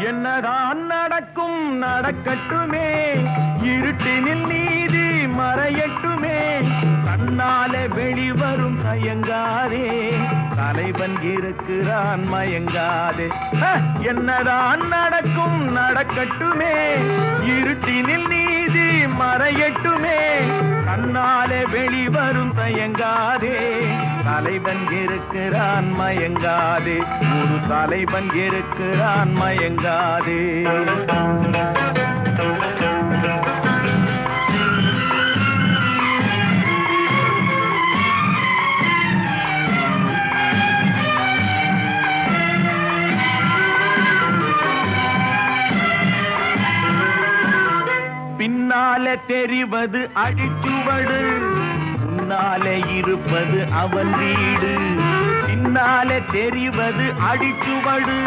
என்னதான் நடக்கும் நடக்கட்டுமே, இருட்டினில் நீதி மறையட்டுமே, கண்ணாலே வெளிவரும் தயங்காதே, தலைவன் இருக்கிறான் மயங்காதே. என்னதான் நடக்கும் நடக்கட்டுமே, இருட்டினில் நீதி மறையட்டுமே, கண்ணாலே வெளிவரும் தயங்காதே, தலைவன் இருக்கிறான் மயங்காதே, ஒரு தலைவன் இருக்கிறான் மயங்காதே. பின்னாலே தெரிவது அடிச்சுவடு, முன்னாலே இருப்பது அவன் வீடு. பின்னாலே தெரிவது அடிச்சுவடு,